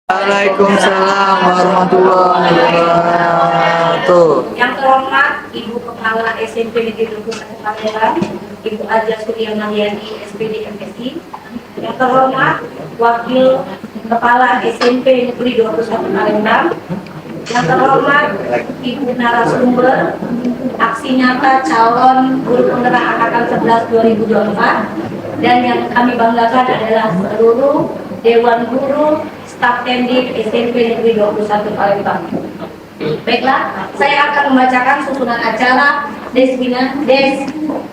Waalaikumsalam warahmatullahi wabarakatuh. Yang terhormat Ibu Kepala SMP Negeri 21 Palembang, Ibu Aja Surya Mariani, SPD MSI. Yang terhormat Wakil Kepala SMP Negeri 21 Palembang. Yang terhormat Ibu narasumber aksi nyata calon guru penggerak angkatan 11 2024, dan yang kami banggakan adalah seluruh Dewan Guru Staf Tendik SMP Negeri 21 Palembang. Baiklah, saya akan membacakan susunan acara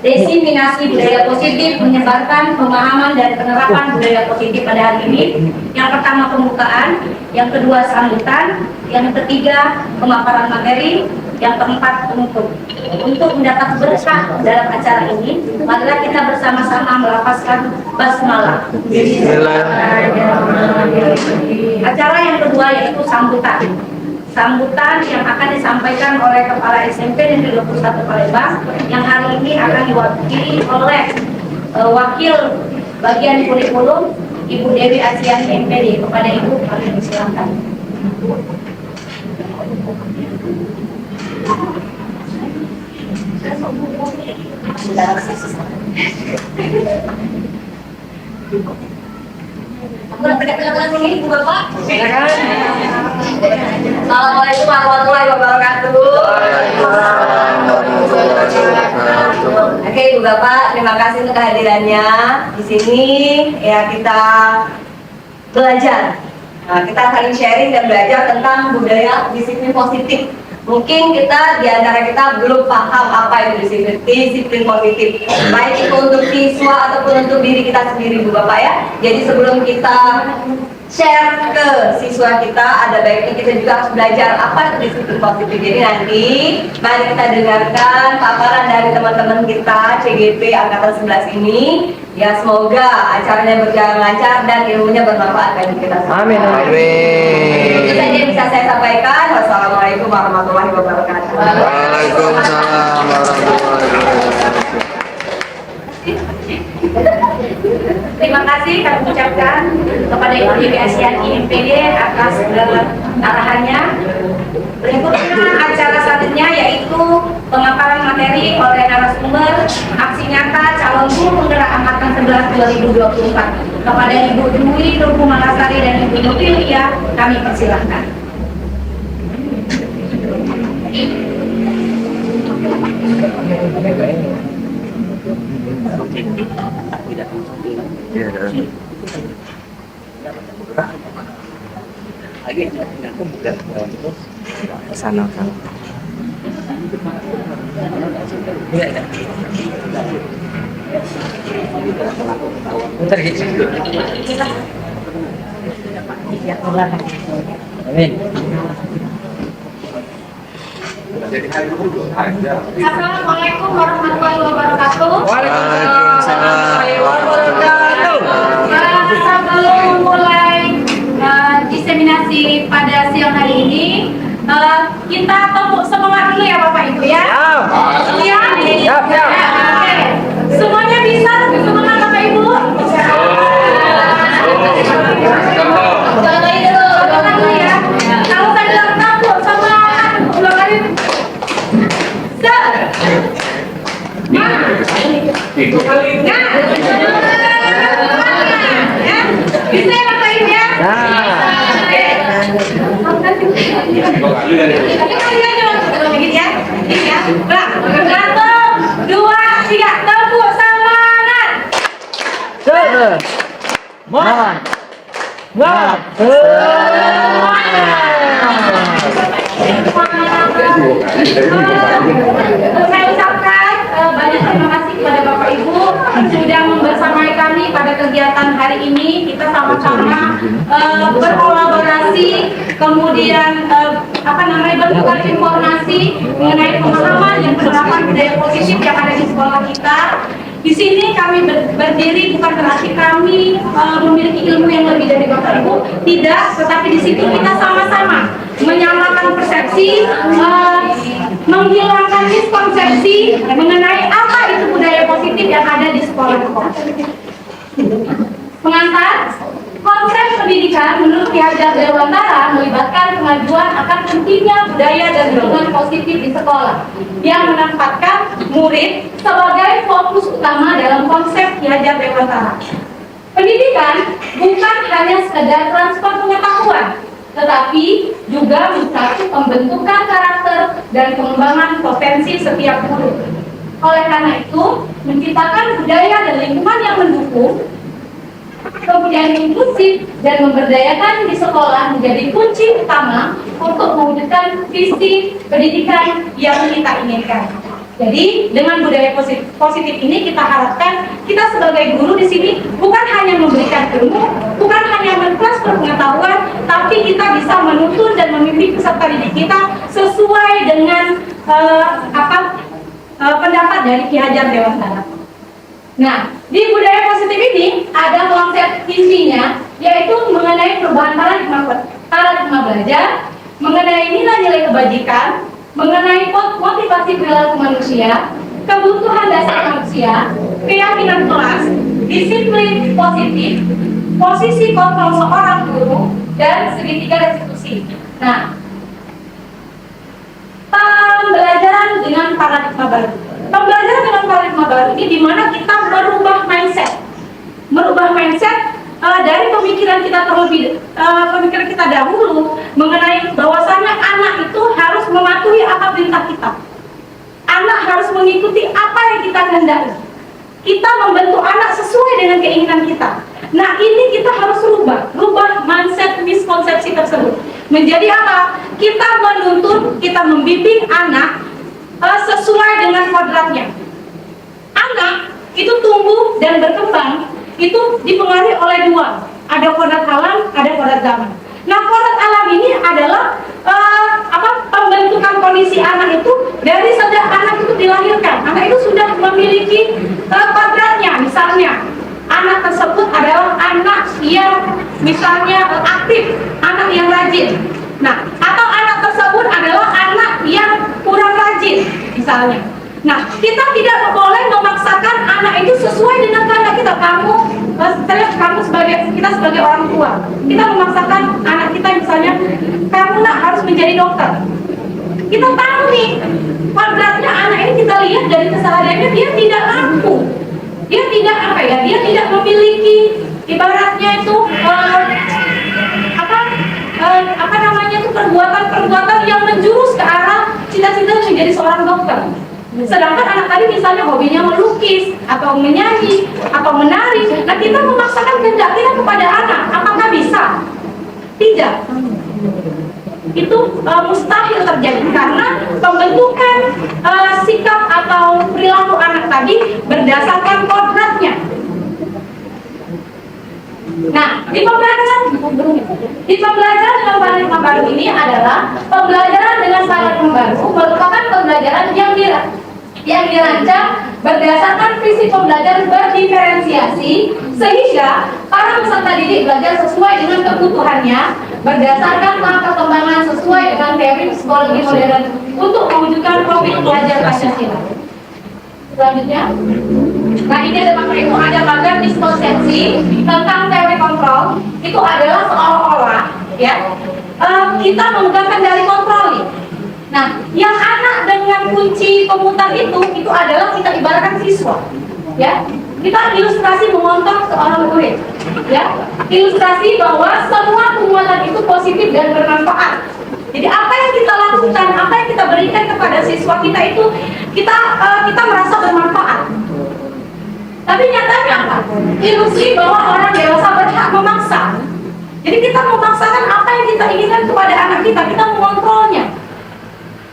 desiminasi budaya positif, menyebarkan pemahaman dan penerapan budaya positif pada hari ini. Yang pertama pembukaan, yang kedua sambutan, yang ketiga pemaparan materi, yang keempat penutup. Untuk mendapat berkah dalam acara ini, marilah kita bersama-sama melafazkan basmalah. Acara yang kedua yaitu sambutan. Sambutan yang akan disampaikan oleh Kepala SMP Negeri 21 Palembang, yang hari ini akan diwakili oleh Wakil Bagian Kurikulum Ibu Dewi Asian MPD. Kepada Ibu kami persilakan. Tegak-tegak sini, Ibu Bapak. Assalamualaikum warahmatullahi wabarakatuh. Oke, Ibu Bapak, terima kasih untuk kehadirannya di sini. Ya, kita belajar. Nah, kita saling sharing dan belajar tentang budaya disiplin positif. Mungkin kita di antara kita belum paham apa itu disiplin positif, baik itu untuk siswa ataupun untuk diri kita sendiri, Bu Bapak ya. Jadi sebelum kita share ke siswa kita, ada baiknya kita juga harus belajar apa itu disiplin positif. Jadi nanti mari kita dengarkan paparan dari teman-teman kita CGP Angkatan 11 ini. Ya, semoga acaranya berjalan lancar dan ilmunya bermanfaat bagi kita semua. Amin. Amin. Itu saja yang bisa saya sampaikan. Wassalamualaikum warahmatullahi wabarakatuh. Waalaikumsalam warahmatullahi wabarakatuh. Terima kasih kami ucapkan kepada Ibu Dewi Asiani MPD atas arahannya. Berikutnya acara selanjutnya yaitu pemaparan materi oleh narasumber aksi nyata calon guru penggerak angkatan 11 2024. Kepada Ibu Dwi Nurku Malasari dan Ibu Novilia kami persilahkan. Sana kan. Bentar gitu. Amin. Assalamualaikum warahmatullahi wabarakatuh. Waalaikumsalam warahmatullahi wabarakatuh. Sebelum mulai diseminasi pada siang hari ini, kita tepuk semangat dulu ya Bapak Ibu ya. Siap. Oke. Semuanya bisa tepuk semangat Bapak Ibu. Semangat dulu ya. Kalau saya bilang tepuk semangat, ulang kali. Bisa ya Bapak Ibu ya? Satu, dua, tiga, tepuk semangat. Saya ucapkan banyak terima kasih kepada Bapak Ibu sudah membersamai kami pada kegiatan hari ini. Kita sama-sama berkolaborasi, kemudian bertukar informasi mengenai pemahaman dan penerapan budaya positif yang ada di sekolah kita. Di sini kami berdiri bukan berarti kami memiliki ilmu yang lebih dari Bapak Ibu, tidak, tetapi di situ kita sama-sama menyamakan persepsi, menghilangkan miskonsepsi mengenai apa itu budaya positif yang ada di sekolah. Pengantar, Konsep pendidikan menurut Ki Hajar Dewantara melibatkan kemajuan akan pentingnya budaya dan lingkungan positif di sekolah yang menempatkan murid sebagai fokus utama dalam konsep Ki Hajar Dewantara. Pendidikan bukan hanya sekedar transfer pengetahuan, tetapi juga mencakup pembentukan karakter dan pengembangan potensi setiap murid. Oleh karena itu, menciptakan budaya dan lingkungan yang mendukung, kemudian inklusif dan memberdayakan di sekolah menjadi kunci utama untuk mewujudkan visi pendidikan yang kita inginkan. Jadi dengan budaya positif ini kita harapkan kita sebagai guru di sini bukan hanya memberikan ilmu, bukan hanya mentransfer pengetahuan, tapi kita bisa menuntun dan membimbing peserta didik kita sesuai dengan pendapat dari Ki Hajar Dewantara. Nah, di budaya positif ini ada konsep intinya, yaitu mengenai perubahan paradigma belajar, mengenai nilai-nilai kebajikan, mengenai motivasi perilaku manusia, kebutuhan dasar manusia, keyakinan kelas, disiplin positif, posisi kontrol seorang guru, dan segitiga restitusi. Nah, pembelajaran dengan paradigma baru. Pembelajaran dengan paradigma baru ini di mana kita merubah mindset. Merubah mindset dari pemikiran kita dahulu mengenai bahwasannya anak itu harus mematuhi apa perintah kita. Anak harus mengikuti apa yang kita kehendaki. Kita membentuk anak sesuai dengan keinginan kita. Nah, ini kita harus rubah mindset miskonsepsi tersebut. Menjadi apa? Kita menuntun, kita membimbing anak sesuai dengan kodratnya. Anak itu tumbuh dan berkembang itu dipengaruhi oleh dua, ada kodrat alam, ada kodrat zaman. Nah, kodrat alam ini adalah pembentukan kondisi anak itu dari sejak anak itu dilahirkan. Anak itu sudah memiliki kodratnya. Misalnya, anak tersebut adalah anak yang misalnya aktif, anak yang rajin. Nah, atau anak tersebut adalah anak yang kurang rajin, misalnya. Nah, kita tidak boleh memaksakan anak itu sesuai dengan kehendak kita. Kita sebagai orang tua, kita memaksakan anak kita misalnya, kamu nak harus menjadi dokter. Kita tahu nih, kodratnya anak ini kita lihat dari kesehariannya dia tidak mampu, dia tidak memiliki ibaratnya itu perbuatan yang menjurus ke arah cita-cita menjadi seorang dokter. Sedangkan anak tadi misalnya hobinya melukis atau menyanyi atau menari. Nah, kita memaksakan kehendak kita kepada anak, apakah bisa? Tidak. Itu mustahil terjadi karena pembentukan sikap atau perilaku anak tadi berdasarkan kodratnya. Nah, di pembelajaran dengan paradigma baru ini adalah pembelajaran dengan paradigma baru merupakan pembelajaran yang dirancang berdasarkan visi pembelajaran berdiferensiasi sehingga para peserta didik belajar sesuai dengan kebutuhannya berdasarkan tahap perkembangan sesuai dengan teori psikologi modern untuk mewujudkan profil pelajar Pancasila. Selanjutnya, nah ini ada itu ada bagian miskonsepsi tentang teori kontrol. Itu adalah seolah-olah kita memegang kendali kontrol. Nah, yang anak dengan kunci pemutar itu adalah kita ibaratkan siswa, ya. Kita ilustrasi mengontrol seorang murid, ya. Ilustrasi bahwa semua penguatan itu positif dan bermanfaat. Jadi apa yang kita lakukan, apa yang kita berikan kepada siswa kita itu kita merasa bermanfaat. Tapi nyatanya apa? Ilusi bahwa orang dewasa berhak memaksa. Jadi kita memaksakan apa yang kita inginkan kepada anak kita mengontrolnya.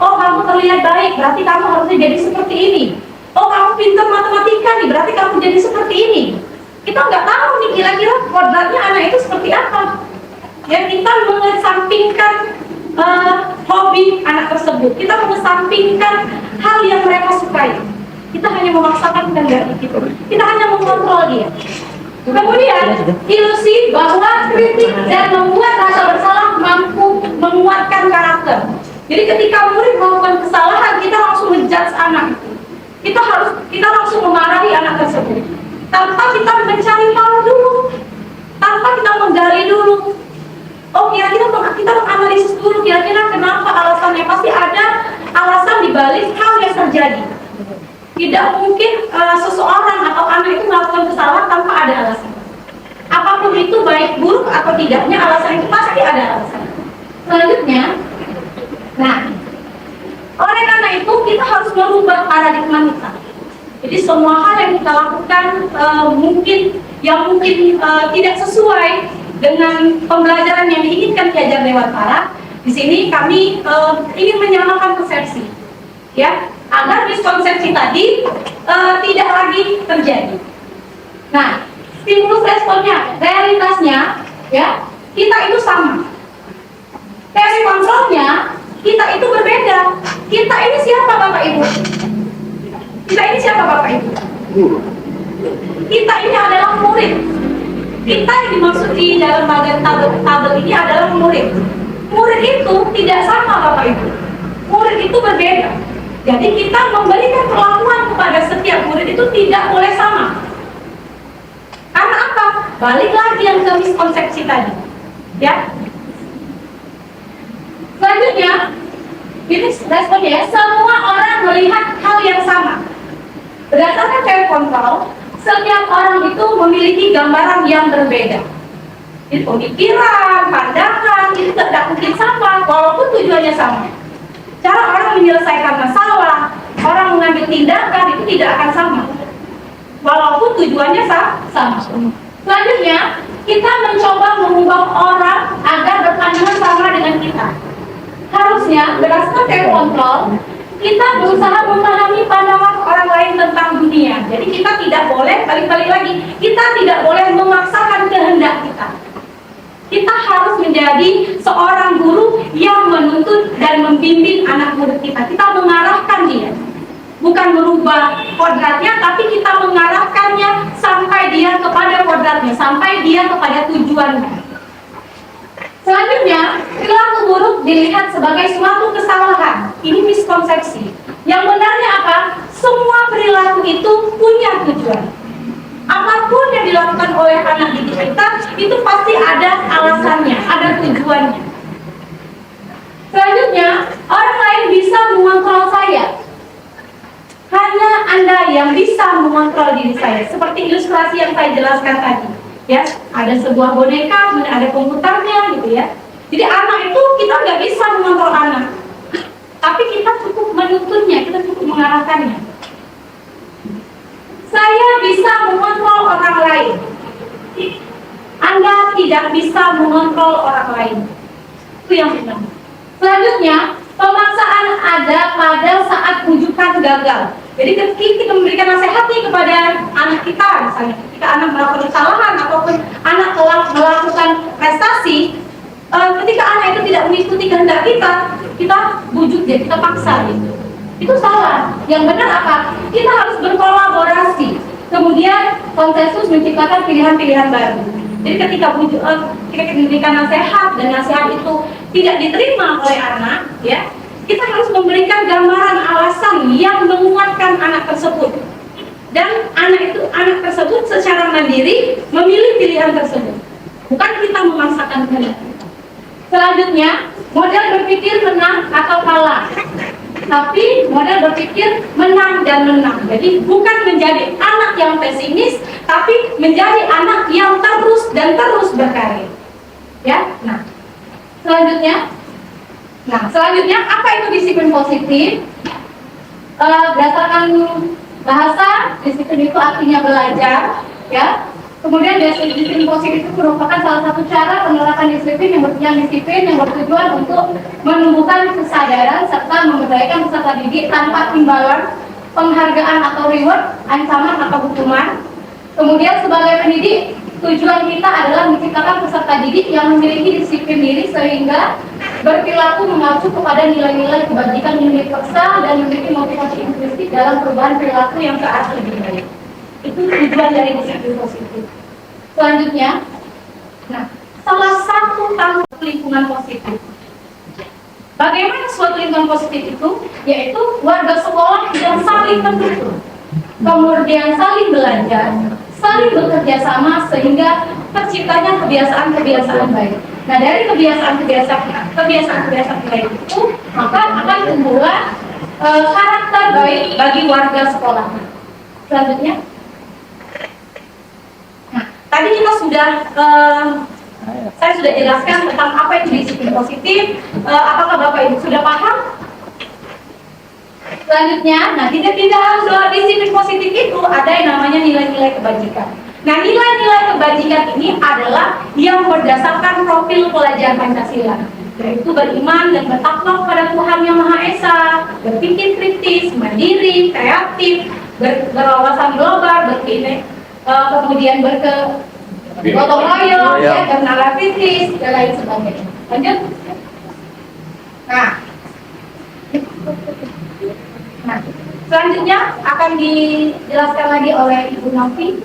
Oh, kamu terlihat baik, berarti kamu harusnya jadi seperti ini. Oh, kamu pintar matematika nih, berarti kamu jadi seperti ini. Kita nggak tahu nih kira-kira kodratnya anak itu seperti apa. Ya, kita mengesampingkan hobi anak tersebut. Kita mengesampingkan hal yang mereka sukai. Kita hanya memaksakan kehendak kita. Kita hanya mengontrol dia. Kemudian ilusi bahwa kritik dan membuat rasa bersalah mampu menguatkan karakter. Jadi ketika murid melakukan kesalahan, kita langsung menjudge anak. Kita langsung memarahi anak tersebut tanpa kita mencari tahu dulu, tanpa kita menggali analisis dulu kira-kira kenapa alasannya. Pasti ada alasan dibalik hal yang terjadi. Tidak mungkin seseorang atau anak itu melakukan kesalahan tanpa ada alasan. Apapun itu baik buruk atau tidaknya, alasan itu pasti ada alasan. Selanjutnya, nah, oleh karena itu kita harus merubah paradigma kita. Jadi semua hal yang kita lakukan mungkin tidak sesuai dengan pembelajaran yang diinginkan Ki Dewantara. Di sini kami ingin menyamakan persepsi, ya, agar miskonsepsi tadi tidak lagi terjadi. Nah, stimulus responnya, realitasnya, ya, kita itu sama. Teori kontrolnya, kita itu berbeda. Kita ini siapa Bapak Ibu? Kita ini siapa Bapak Ibu? Kita ini adalah murid. Kita yang dimaksud di dalam bagian tabel ini adalah murid. Murid itu tidak sama Bapak Ibu. Murid itu berbeda. Jadi kita memberikan perlakuan kepada setiap murid itu tidak boleh sama. Karena apa? Balik lagi yang ke miskonsepsi tadi, ya. Selanjutnya, ini responnya ya, semua orang melihat hal yang sama. Berdasarkan teori kontrol, setiap orang itu memiliki gambaran yang berbeda. Jadi pemikiran, pandangan, itu tidak mungkin sama, walaupun tujuannya sama. Cara orang menyelesaikan masalah, orang mengambil tindakan itu tidak akan sama, walaupun tujuannya sama. Selanjutnya, kita mencoba mengubah orang agar berpandangan sama dengan kita. Harusnya berdasarkan teori kontrol, kita berusaha memahami pandangan orang lain tentang dunia. Jadi kita tidak boleh, balik-balik lagi, kita tidak boleh memaksakan kehendak kita. Kita harus menjadi seorang guru yang menuntut dan membimbing anak murid kita. Kita mengarahkan dia, bukan merubah kodratnya, tapi kita mengarahkannya sampai dia kepada kodratnya, sampai dia kepada tujuannya. Selanjutnya, perilaku buruk dilihat sebagai suatu kesalahan. Ini miskonsepsi. Yang benarnya apa? Semua perilaku itu punya tujuan. Apapun yang dilakukan oleh anak didik kita, itu pasti ada alasannya, ada tujuannya. Selanjutnya, orang lain bisa mengontrol saya. Hanya Anda yang bisa mengontrol diri saya. Seperti ilustrasi yang saya jelaskan tadi. Ya, ada sebuah boneka, ada komputernya gitu ya. Jadi anak itu kita nggak bisa mengontrol anak, tapi kita cukup menuntunnya, kita cukup mengarahkannya. Saya bisa mengontrol orang lain. Anda tidak bisa mengontrol orang lain. Itu yang benar. Selanjutnya, pemaksaan ada pada saat rujukan gagal. Jadi ketika kita memberikan nasihat nih kepada anak kita, misalnya ketika anak melakukan kesalahan ataupun anak telah melakukan prestasi, ketika anak itu tidak mengikuti kehendak kita bujuk dia, kita paksa gitu. Itu salah. Yang benar apa? Kita harus berkolaborasi. Kemudian konsensus menciptakan pilihan-pilihan baru. Jadi ketika kita memberikan nasihat dan nasihat itu tidak diterima oleh anak, ya, kita harus memberikan gambaran alasan yang menguatkan anak tersebut. Dan anak tersebut secara mandiri memilih pilihan tersebut. Bukan kita memaksakan kehendak. Selanjutnya, model berpikir menang atau kalah. Tapi model berpikir menang dan menang. Jadi bukan menjadi anak yang pesimis, tapi menjadi anak yang terus dan terus berkarya. Ya, selanjutnya apa itu disiplin positif? Berdasarkan bahasa, disiplin itu artinya belajar, ya. Kemudian disiplin positif itu merupakan salah satu cara penerapan disiplin yang bertujuan untuk menumbuhkan kesadaran serta memberdayakan peserta didik tanpa imbalan, penghargaan atau reward, ancaman atau hukuman. Kemudian sebagai pendidik, tujuan kita adalah menciptakan peserta didik yang memiliki disiplin diri sehingga berperilaku mengacu kepada nilai-nilai kebajikan universal dan memiliki motivasi intrinsik dalam perubahan perilaku yang ke arah lebih baik. Itu tujuan dari disiplin positif. Selanjutnya, salah satu tanggung lingkungan positif. Bagaimana suatu lingkungan positif itu? Yaitu warga sekolah yang saling mendukung, kemudian saling belajar, saling bekerja sama sehingga terciptanya kebiasaan-kebiasaan baik. Nah, dari kebiasaan-kebiasaan kita itu, maka akan membuat karakter baik bagi warga sekolah. Selanjutnya, nah, tadi kita sudah saya sudah jelaskan tentang apa itu disiplin positif. Apakah Bapak Ibu sudah paham? Selanjutnya, nah tidak harus disiplin positif itu ada yang namanya nilai-nilai kebajikan. Nah, nilai-nilai kebajikan ini adalah yang berdasarkan profil pelajar Pancasila, yaitu beriman dan bertakwa kepada Tuhan Yang Maha Esa, berpikir kritis, mandiri, kreatif, berwawasan global, kemudian gotong royong, ya, bernarasitis, dan lain sebagainya. Lanjut. Nah, selanjutnya akan dijelaskan lagi oleh Ibu Novi.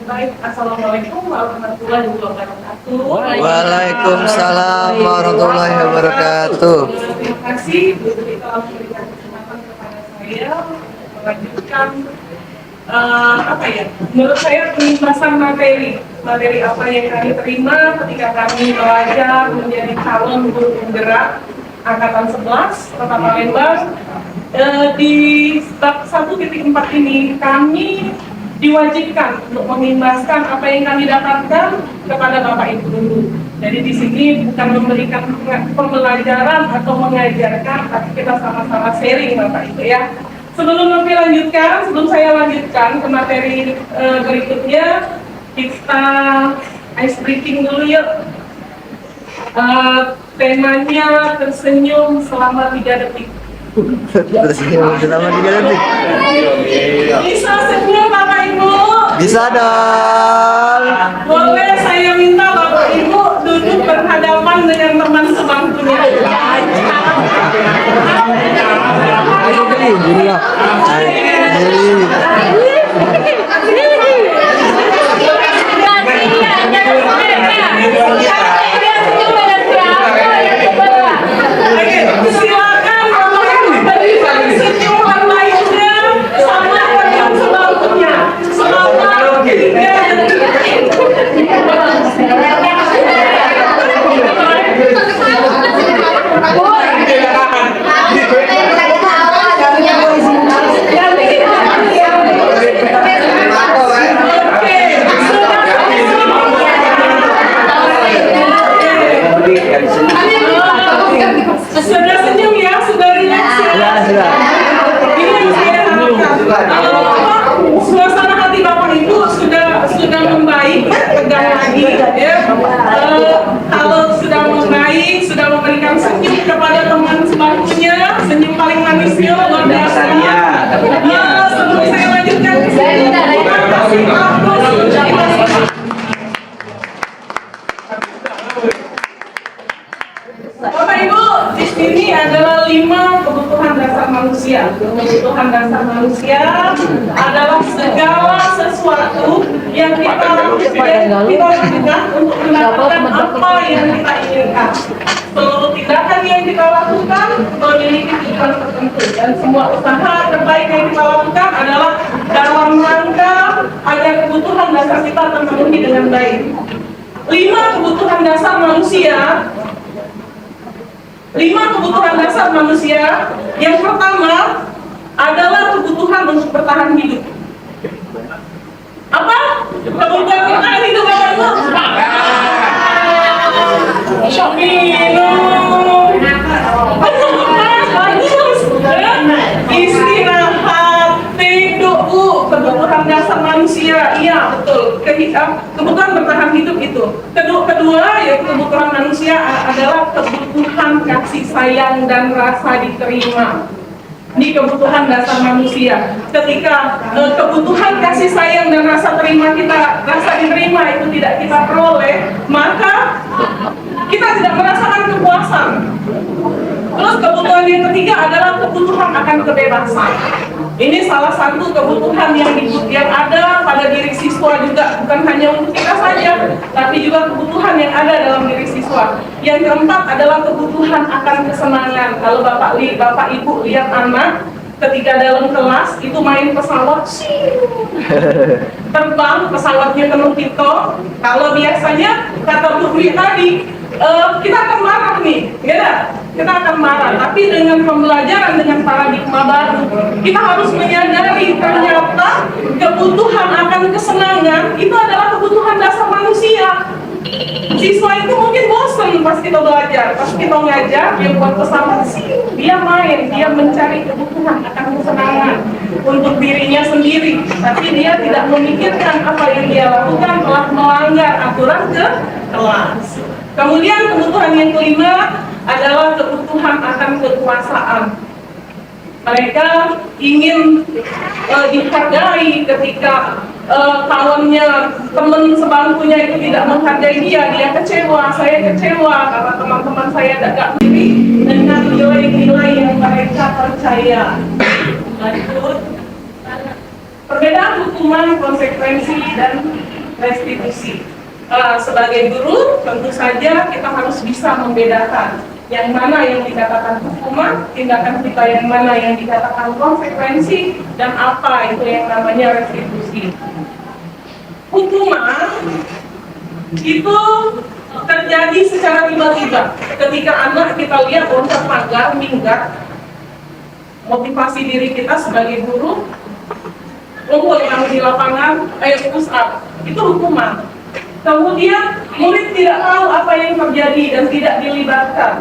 Baik, assalamualaikum warahmatullahi wabarakatuh. Waalaikumsalam warahmatullahi wabarakatuh. Terima kasih Bu Tri telah memberikan kesempatan kepada saya melanjutkan menurut saya pembahasan materi apa yang kami terima ketika kami belajar menjadi calon guru penggerak angkatan 11 Kota Palembang. Di bab 1.4 ini kami diwajibkan untuk mengimbaskan apa yang kami dapatkan kepada Bapak Ibu guru. Jadi di sini bukan memberikan pembelajaran atau mengajarkan, tapi kita sama-sama sharing Bapak Ibu ya. Sebelum saya lanjutkan ke materi berikutnya, kita ice breaking dulu yuk. Temanya tersenyum selama 3 detik. Tersenyum selama 3 detik. Bisa senyum Bapak Ibu? Bisa dong. Boleh saya minta Bapak Ibu duduk berhadapan dengan teman sebangkunya. Ayo gini, gini lah. Silakan berikan senyuman lainnya sama teman sebangkunya. Selama 3 detik. Sudah senyum ya, sudah rileks ya. Ini yang saya harapkan. Suasana hati Bapak Ibu sudah membaik, tegang lagi ya. Kalau sudah membaik, sudah memberikan senyum kepada teman sebangkunya, senyum paling manisnya luar biasa. Sebelum saya lanjutkan, Bapak Ibu, di sini adalah 5 kebutuhan dasar manusia. Kebutuhan dasar manusia adalah segala sesuatu yang kita lakukan untuk mendapatkan apa yang kita inginkan. Seluruh tindakan yang kita lakukan memiliki tujuan tertentu, dan semua usaha terbaik yang kita lakukan adalah dalam rangka agar kebutuhan dasar kita terpenuhi dengan baik. 5 kebutuhan dasar manusia. 5 kebutuhan dasar manusia. Yang pertama adalah kebutuhan untuk bertahan hidup. Apa? Kebutuhan bertahan hidup apa itu? Minum, istirahat, tidur, kebutuhan dasar manusia. Iya betul. Kebutuhan bertahan hidup itu. Kedua yaitu kebutuhan manusia adalah kebutuhan kasih sayang dan rasa diterima. Ini kebutuhan dasar manusia. Ketika kebutuhan kasih sayang dan rasa diterima itu tidak kita peroleh, maka kita tidak merasakan kepuasan. Terus kebutuhan yang ketiga adalah kebutuhan akan kebebasan. Ini salah satu kebutuhan yang ada pada diri siswa juga, bukan hanya untuk kita saja, tapi juga kebutuhan yang ada dalam diri siswa. Yang keempat adalah kebutuhan akan kesenangan. Kalau Bapak Ibu lihat anak ketika dalam kelas itu main pesawat, terbang pesawatnya penuh pitot. Kalau biasanya kata Bu Dwi tadi, kita akan marah nih, ya, kita akan marah. Tapi dengan pembelajaran dengan paradigma baru, kita harus menyadari ternyata kebutuhan akan kesenangan itu adalah kebutuhan dasar manusia. Siswa itu mungkin bosan pas kita belajar, pas kita ngajar, dia buat pesawat, dia main, dia mencari kebutuhan akan kesenangan untuk dirinya sendiri, tapi dia tidak memikirkan apa yang dia lakukan telah melanggar aturan ke kelas. Kemudian kebutuhan yang kelima adalah kebutuhan akan kekuasaan. Mereka ingin dihargai ketika kawannya, teman sebangkunya itu tidak menghargai dia kecewa, saya kecewa karena teman-teman saya tidak diri dengan nilai-nilai yang mereka percaya. Lanjut, perbedaan hukuman, konsekuensi, dan restitusi. Sebagai guru, tentu saja kita harus bisa membedakan yang mana yang dikatakan hukuman, tindakan kita yang mana yang dikatakan konsekuensi, dan apa itu yang namanya restitusi. Hukuman itu terjadi secara tiba-tiba ketika anak kita lihat loncat pagar, minggat. Motivasi diri kita sebagai guru, ngumpul yang di lapangan, push up, itu hukuman. Kemudian murid tidak tahu apa yang terjadi dan tidak dilibatkan.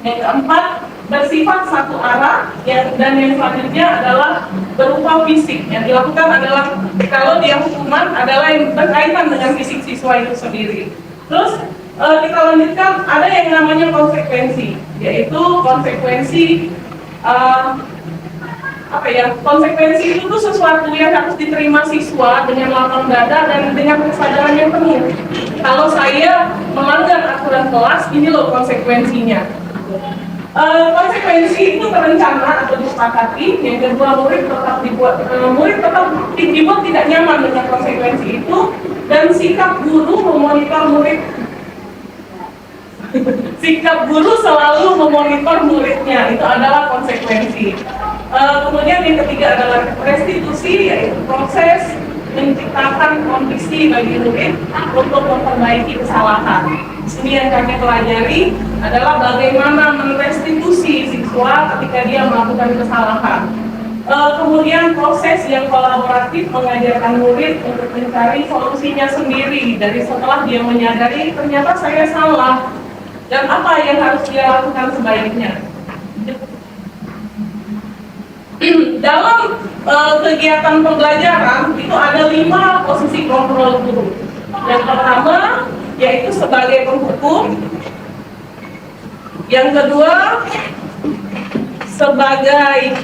Yang keempat, bersifat satu arah, dan yang selanjutnya adalah berupa fisik. Yang dilakukan adalah, kalau dia hukuman adalah yang berkaitan dengan fisik siswa itu sendiri. Terus kita lanjutkan, ada yang namanya konsekuensi, yaitu konsekuensi konsekuensi itu tuh sesuatu yang harus diterima siswa dengan lapang dada dan dengan kesadaran yang penuh. Kalau saya melanggar aturan kelas, ini loh konsekuensinya. Konsekuensi itu terencana atau disepakati. Yang kedua, murid tetap dibuat tidak nyaman dengan konsekuensi itu, dan sikap guru memonitor murid. Sikap guru selalu memonitor muridnya, itu adalah konsekuensi. Kemudian yang ketiga adalah restitusi, yaitu proses menciptakan kondisi bagi murid untuk memperbaiki kesalahan. Di sini yang kami pelajari adalah bagaimana merestitusi siswa ketika dia melakukan kesalahan. Kemudian proses yang kolaboratif mengajarkan murid untuk mencari solusinya sendiri dari setelah dia menyadari ternyata saya salah dan apa yang harus dia lakukan sebaiknya. Dalam kegiatan pembelajaran itu ada 5 posisi kontrol guru. Yang pertama yaitu sebagai penghukum, yang kedua sebagai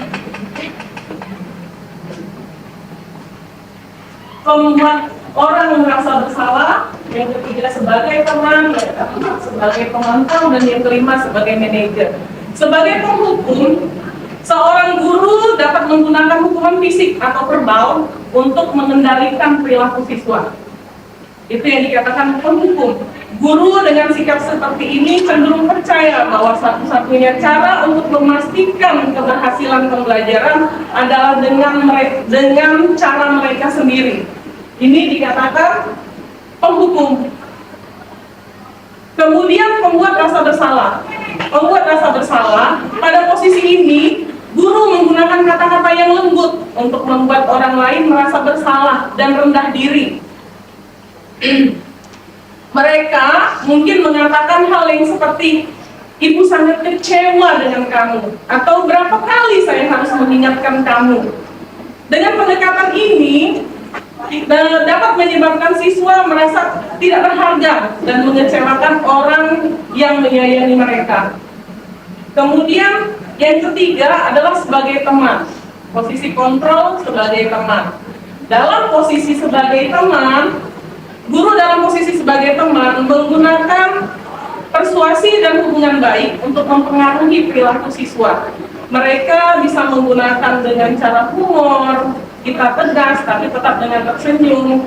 pembuat orang merasa bersalah, yang ketiga sebagai teman, yang keempat sebagai pemantau, dan yang kelima sebagai manajer. Sebagai penghukum, seorang guru dapat menggunakan hukuman fisik atau verbal untuk mengendalikan perilaku siswa. Itu yang dikatakan penghukum. Guru dengan sikap seperti ini cenderung percaya bahwa satu-satunya cara untuk memastikan keberhasilan pembelajaran adalah dengan cara mereka sendiri. Ini dikatakan penghukum. Kemudian pembuat rasa bersalah. Pembuat rasa bersalah, pada posisi ini guru menggunakan kata-kata yang lembut untuk membuat orang lain merasa bersalah dan rendah diri. Mereka mungkin mengatakan hal yang seperti, ibu sangat kecewa dengan kamu, atau berapa kali saya harus mengingatkan kamu. Dengan pendekatan ini dapat menyebabkan siswa merasa tidak berharga dan mengecewakan orang yang menyayangi mereka. Kemudian yang ketiga adalah sebagai teman. Posisi kontrol sebagai teman. Dalam posisi sebagai teman, guru dalam posisi sebagai teman menggunakan persuasi dan hubungan baik untuk mempengaruhi perilaku siswa. Mereka bisa menggunakan dengan cara humor, kita tegas tapi tetap dengan tersenyum,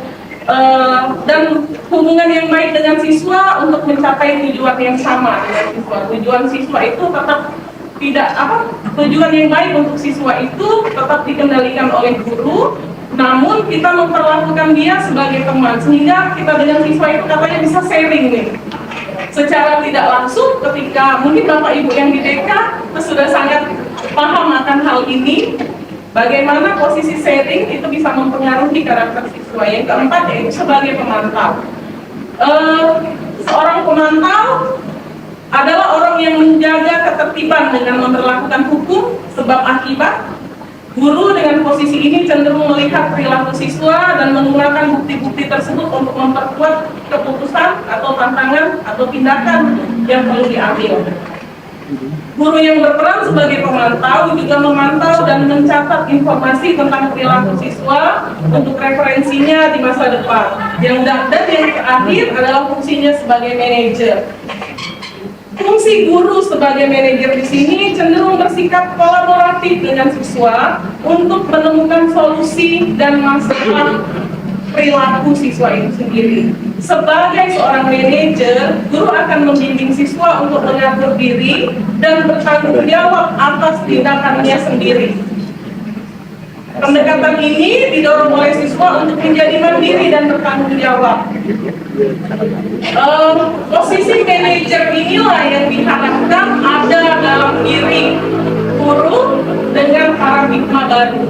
dan hubungan yang baik dengan siswa untuk mencapai tujuan yang sama dengan siswa. Tujuan siswa itu tetap tujuan yang baik untuk siswa itu tetap dikendalikan oleh guru, namun kita memperlakukan dia sebagai teman, sehingga kita dengan siswa itu katanya bisa sharing nih. Secara tidak langsung ketika mungkin Bapak Ibu yang di TK sudah sangat paham akan hal ini, bagaimana posisi sharing itu bisa mempengaruhi karakter siswa. Yang keempat yaitu sebagai pemantau. Seorang pemantau adalah orang yang menjaga ketertiban dengan memperlakukan hukum sebab akibat. Guru dengan posisi ini cenderung melihat perilaku siswa dan menggunakan bukti-bukti tersebut untuk memperkuat keputusan atau tantangan atau tindakan yang perlu diambil. Guru yang berperan sebagai pemantau juga memantau dan mencatat informasi tentang perilaku siswa untuk referensinya di masa depan. Dan yang terakhir adalah fungsinya sebagai manajer. Fungsi guru sebagai manajer di sini cenderung bersikap kolaboratif dengan siswa untuk menemukan solusi dan masalah perilaku siswa itu sendiri. Sebagai seorang manajer, guru akan membimbing siswa untuk mengatur diri dan bertanggung jawab atas tindakannya sendiri. Pendekatan ini didorong oleh siswa untuk menjadi mandiri dan bertanggung jawab. Posisi manajer inilah yang diharapkan ada dalam diri guru dengan paradigma baru.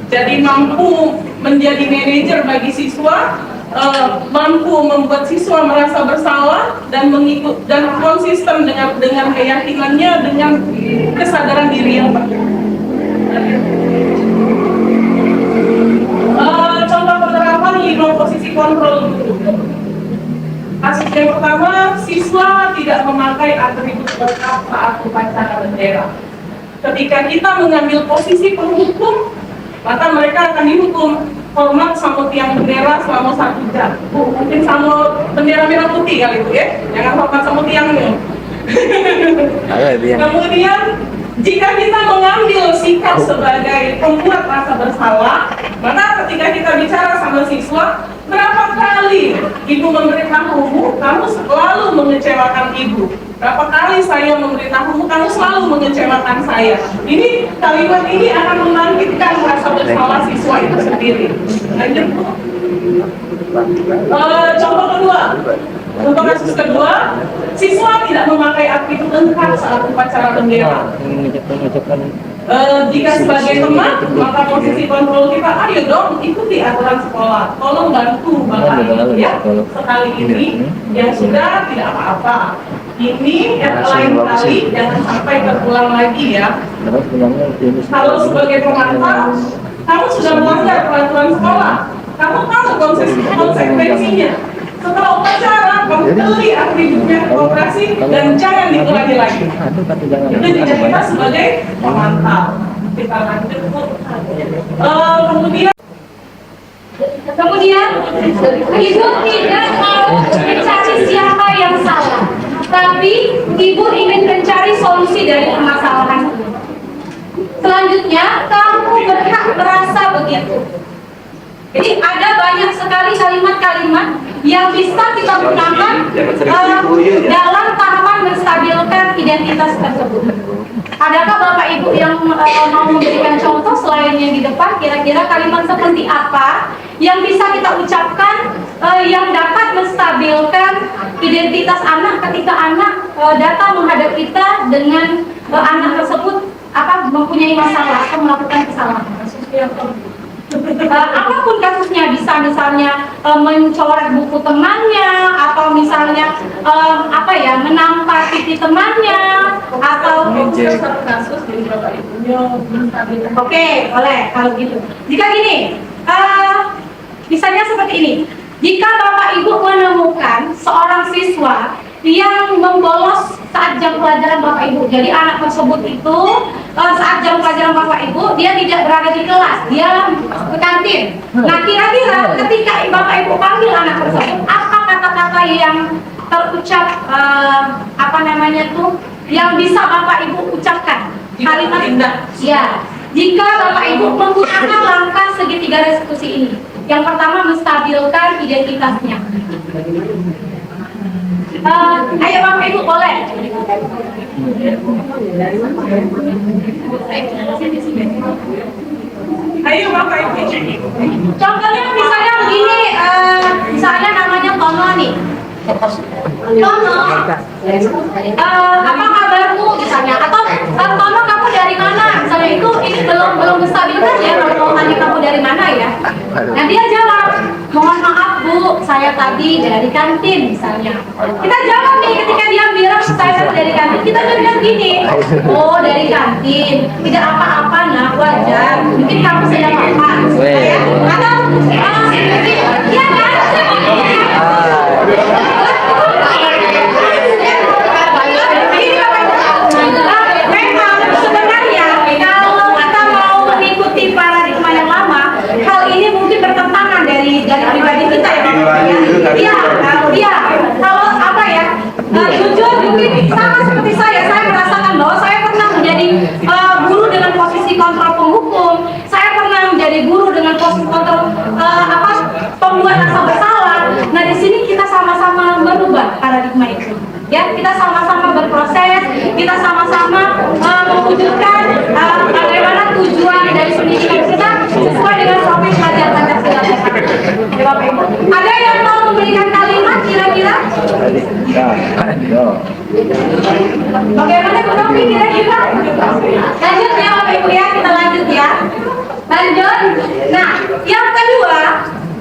Jadi mampu menjadi manajer bagi siswa, mampu membuat siswa merasa bersalah dan mengikut dan konsisten dengan keyakinannya, dengan kesadaran diri yang baik. Contoh penerapan 5 posisi kontrol guru. Kasus yang pertama, siswa tidak memakai atribut lengkap saat upacara bendera. Ketika kita mengambil posisi penghukum, maka mereka akan dihukum hormat sama tiang bendera selama 1 jam. Mungkin sama bendera merah putih kali itu ya, jangan hormat sama tiangnya. Kemudian jika kita mengambil sikap sebagai pembuat rasa bersalah, maka ketika kita bicara sama siswa, berapa kali ibu memberitahumu, kamu selalu mengecewakan ibu. Berapa kali saya memberitahumu, kamu selalu mengecewakan saya. Ini kalimat ini akan membangkitkan rasa bersalah siswa itu sendiri. Lanjut. Contoh kedua. Untuk kasus kedua, siswa tidak memakai atribut lengkap saat upacara bendera. Jika sebagai teman, maka posisi kontrol kita, ayo dong ikuti aturan sekolah, tolong bantu Bapak Ibu ya. Sekali ini yang sudah tidak apa-apa. Ini yang lain kali jangan sampai terulang lagi ya. Kalau sebagai pemantau, kamu sudah melanggar peraturan sekolah, kamu tahu konsekuensinya. Setelah upacara, kamu beli atributnya operasi dan jangan dikurangi lagi. Itu juga kita sebagai pemantau. Kita lanjut. Kemudian ibu tidak mau mencari siapa yang salah, tapi ibu ingin mencari solusi dari permasalahan. Selanjutnya, kamu berhak merasa begitu. Jadi ada banyak sekali kalimat-kalimat yang bisa kita gunakan dalam tahapan menstabilkan identitas tersebut. Adakah Bapak Ibu yang mau memberikan contoh selain yang di depan, kira-kira kalimat seperti apa yang bisa kita ucapkan yang dapat menstabilkan identitas anak ketika anak datang menghadap kita dengan anak tersebut mempunyai masalah atau melakukan kesalahan. Apapun kasusnya, bisa misalnya mencoret buku temannya, atau misalnya menampar pipi temannya, atau kasus dari Bapak Ibunya. Oke, boleh kalau gitu. Jika gini, misalnya seperti ini, jika Bapak Ibu menemukan seorang siswa yang membolos saat jam pelajaran Bapak Ibu, jadi anak tersebut itu saat jam pelajaran Bapak Ibu dia tidak berada di kelas, dia ke kantin. Nah, kira-kira ketika Bapak Ibu panggil anak tersebut, apa kata-kata yang terucap apa namanya tuh yang bisa Bapak Ibu ucapkan? Kalimat ya. Jika Bapak Ibu menggunakan langkah segitiga restitusi ini, yang pertama menstabilkan identitasnya. Ayo Bapak Ibu boleh. Ayo Bapak Ibu. Contohnya misalnya begini, misalnya namanya Tono nih. Tono, apa kabarmu misalnya? Atau Tono kamu dari mana? Misalnya itu ini belum menstabilkan ya kalau mau tanya kamu dari mana ya. Nah dia jawab, mohon maaf Bu, saya tadi dari kantin misalnya. Kita jawab nih ketika dia bilang saya dari kantin, kita bilang gini, oh dari kantin, tidak apa-apa nak, wajar. Mungkin kamu sedang makan, ya? Atau mungkin, iya kan? Memang sebenarnya kalau kita mau mengikuti paradigma yang lama, hal ini mungkin bertentangan dari pribadi kita ya. Iya. Kalau apa ya? Jujur mungkin sama seperti saya merasakan bahwa saya pernah menjadi guru dengan posisi kontrol penghukum. Saya pernah menjadi guru dengan posisi kontrol pembuat rasa bersalah. Nah di sini kita sama-sama merubah paradigma itu. Ya, kita sama-sama berproses, kita sama-sama mewujudkan bagaimana tujuan dari pendidikan kita sesuai dengan topik pelajaran Pancasila. Ya, Bapak Ibu. Ada yang mau memberikan kalimat kira-kira? Bagaimana Novi kira-kira? Lanjut ya Bapak Ibu ya, kita lanjut ya. Lanjut. Nah, yang kedua,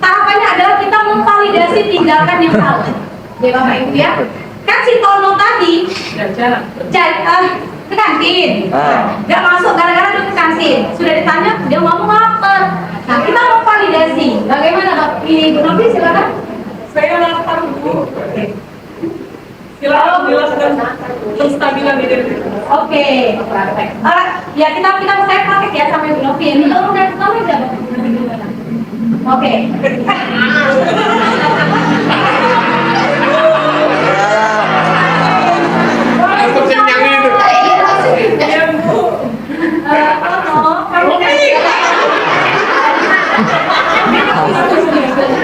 tahapannya adalah kita memvalidasi tindakan yang salah. Ya Bapak Ibu ya. Kan si Tono tadi ke kantin, nggak masuk gara-gara dia ke kantin. Sudah ditanya, dia ngomong lapar. Nah kita mau validasi. Bagaimana ini Bu Novi, silakan. Saya lapar Bu. Silakan jelaskan penstabilan identitas. Oke. Ya kita saya praktek ya sampai Bu Novi. Ini kalau udah tahu udah. Oke.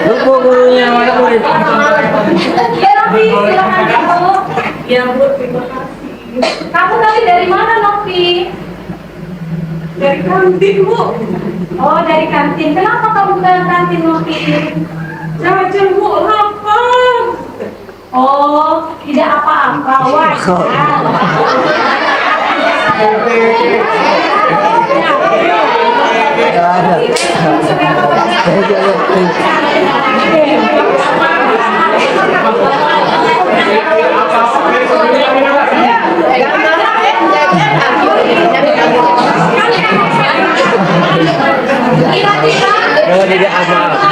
Lupa gurunya mana murid? Ya Novi, silakan kamu. Ya Bu, terima kasih. Kamu tadi dari mana Novi? Dari kantin Bu. Oh dari kantin. Kenapa kamu ke kantin Novi? Jajan Bu, lapar. Oh tidak apa-apa. Wajar. Oh, tidak apa-apa.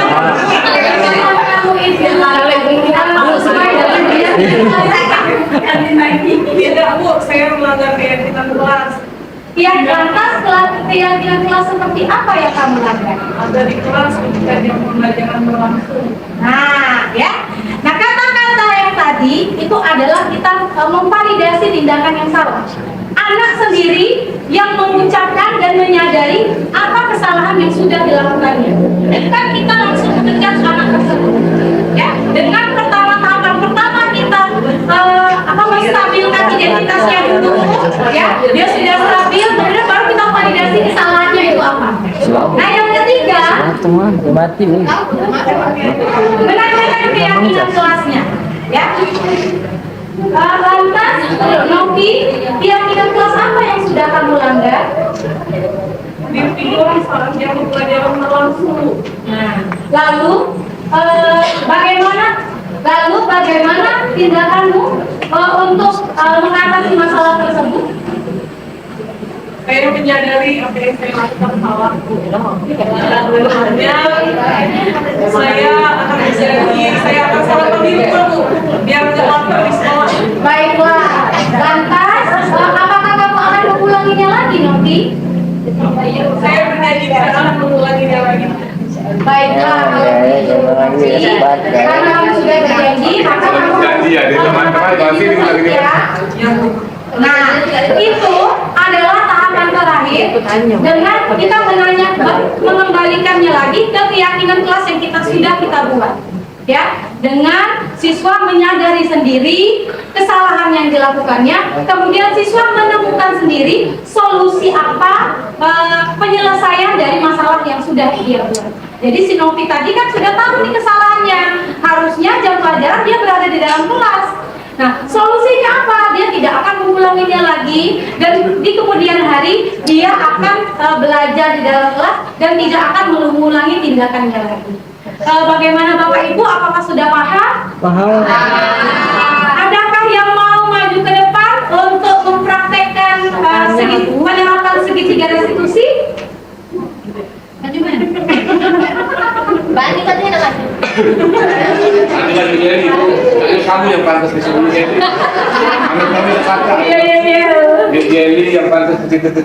Tidak Bu, saya melanggar keyakinan kelas. Ya, lantas keyakinan kelas seperti apa yang kamu langgar? Ada di kelas ketika dia pembelajaran berlangsung. Nah, ya. Nah, kata-kata yang tadi itu adalah kita memvalidasi tindakan yang salah. Anak sendiri yang mengucapkan dan menyadari apa kesalahan yang sudah dilakukannya. Kan kita langsung mengejar anak tersebut. Ya, dengan tahapan pertama kita menstabilkan identitasnya dulu, ya. Dia sudah stabil, kemudian baru kita validasi kesalahannya itu apa. Nah, yang ketiga, Mati nih. menanyakan keyakinan kelasnya, ya. Lantas, Novi, keyakinan kelas apa yang sudah kamu langgar? Di tidur saat dia pembelajaran berlangsung. Nah, lalu bagaimana tindakanmu untuk mengatasi masalah tersebut? Saya menyadari apa yang saya lakukan salah. Saya akan berjanji, saya akan selamatkan diri Bu, biar nggak lapar di sekolah. Baiklah. Lantas, apakah kamu akan mengulanginya lagi, Novi? Saya berjanji tidak akan mengulanginya lagi. Baiklah. Ya, ya, jangan lagi, ya, sebat, ya. Karena kamu sudah berjanji, maka kamu Janji ya, di teman-teman pasti ini lagi di Nah, itu adalah tahapan terakhir dengan kita mengembalikannya lagi ke keyakinan kelas yang kita buat. Ya, dengan siswa menyadari sendiri kesalahan yang dilakukannya, kemudian siswa menemukan sendiri solusi apa penyelesaian dari masalah yang sudah dia buat. Jadi si Novi tadi kan sudah tahu nih kesalahannya, harusnya jam pelajaran dia berada di dalam kelas. Nah, solusinya apa? Dia tidak akan mengulanginya lagi, dan di kemudian hari dia akan belajar di dalam kelas dan tidak akan mengulangi tindakannya lagi. Bagaimana Bapak Ibu? Apakah sudah paham? Paham. Adakah yang mau maju ke depan untuk mempraktekkan penerapan segitiga restitusi? Maju mana? Bani katanya ada lagi. Nanti lagi Jelly itu, kayaknya kamu yang pantas disuruh Jelly. Kami kakak. Iya. Jelly yang pantas disuruh.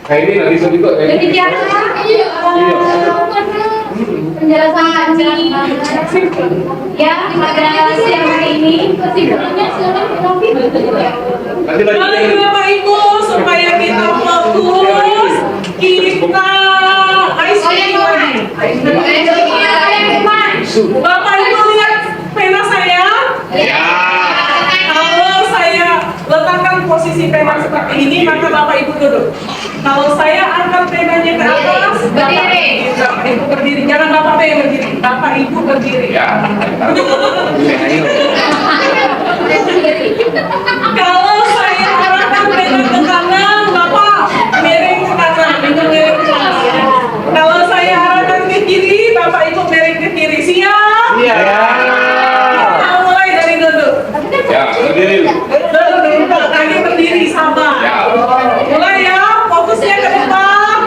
Kayak ini nggak bisa juga. Demikian penjelasan ya pada siang hari ini. Kesimpulannya silakan. Nanti lagi. Mari Bapak Ibu, supaya kita fokus, kita Bapak Ibu lihat pena saya. Ya. Kalau saya letakkan posisi pena seperti ini, maka Bapak Ibu duduk. Kalau saya angkat penanya ke atas, Berdiri. Bapak Ibu berdiri. Jangan Bapak yang berdiri, Bapak Ibu berdiri. Ya. Kalau saya arahkan pena ke kanan, Bapak miring ke kanan, Ibu miring ke kanan. Kalau saya arahkan ke kiri, Bapak Ibu miring ke kiri. Siap? Ya. Kita mulai dari duduk. Ya, berdiri. Duduk, kaki berdiri, sabar. Ya. Mulai ya, fokusnya ke depan.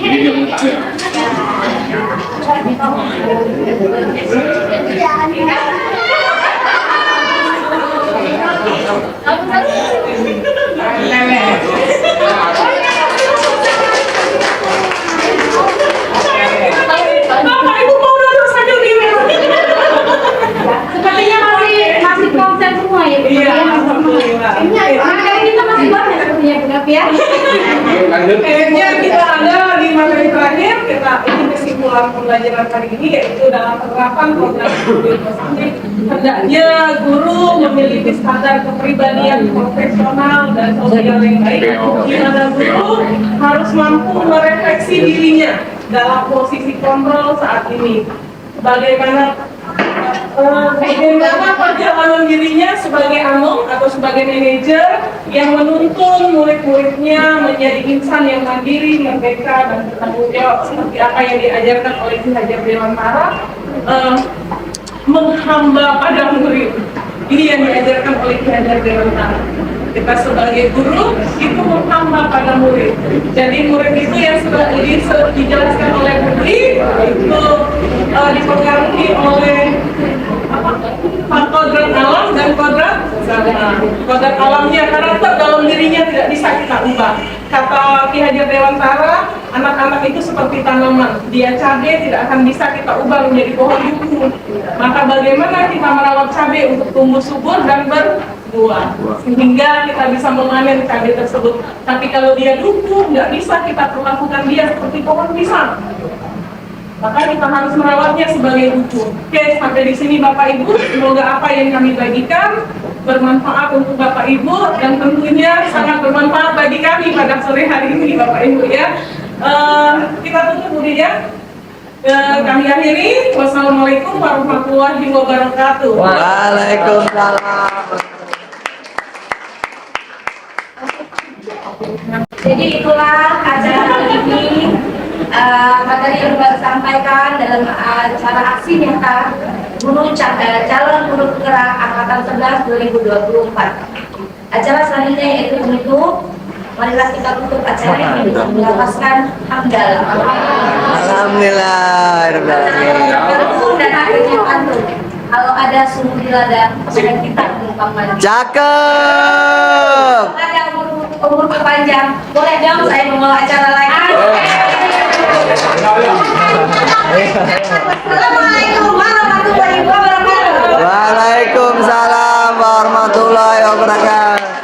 Ini dia minta ya. Bapak Ibu mau duduk saja di Sepertinya masih konsen semua ya. Iya, alhamdulillah. Maka kita masih banyak sepertinya Bu ya. Lanjut. Kayaknya kita ada di materi terakhir, kita ini kesimpulan pembelajaran hari ini, yaitu dalam penerapan program studi positif. Hendaknya guru memiliki standar kepribadian profesional dan sosial yang baik. Di mana guru harus mampu merefleksi dirinya dalam posisi kontrol saat ini. Bagaimana perjalanan dirinya sebagai anom atau sebagai manajer yang menuntun murid-muridnya menjadi insan yang mandiri, merdeka, dan bertanggung jawab seperti apa yang diajarkan oleh Ki Hajar Dewantara, menghamba pada murid. Ini yang diajarkan oleh Ki Hajar Dewantara. Kita sebagai guru itu menghamba pada murid. Jadi murid itu yang sudah dijelaskan oleh Budi itu dipengaruhi oleh kodrat alam dan kodrat sana. Kodrat alamnya karakter dalam dirinya tidak bisa kita ubah. Kata Ki Hajar Dewantara, anak-anak itu seperti tanaman. Dia cabai tidak akan bisa kita ubah menjadi pohon duku. Maka bagaimana kita merawat cabai untuk tumbuh subur dan berbuah sehingga kita bisa memanen cabai tersebut. Tapi kalau dia duku, nggak bisa kita perlakukan dia seperti pohon pisang. Maka kita harus merawatnya sebagai buku. Oke, sampai di sini Bapak Ibu. Semoga apa yang kami bagikan bermanfaat untuk Bapak Ibu dan tentunya sangat bermanfaat bagi kami pada sore hari ini, Bapak Ibu ya. Kita tutup dulu ya. Kami akhiri. Wassalamualaikum warahmatullahi wabarakatuh. Waalaikumsalam. Jadi itulah acara hari ini. Materi yang baru sampaikan dalam acara aksi nyata guru calon guru penggerak angkatan 11 2024. Acara selanjutnya yaitu menutup. Marilah kita tutup acara ini dengan melepaskan hamdalah. Alhamdulillah. Dan akhirnya pantun. Kalau ada sumur di ladang, kita gampang mandi. Cakep. Ada umur panjang. Boleh dong saya membawa acara lagi. Assalamualaikum warahmatullahi wabarakatuh. Waalaikumsalam warahmatullahi wabarakatuh.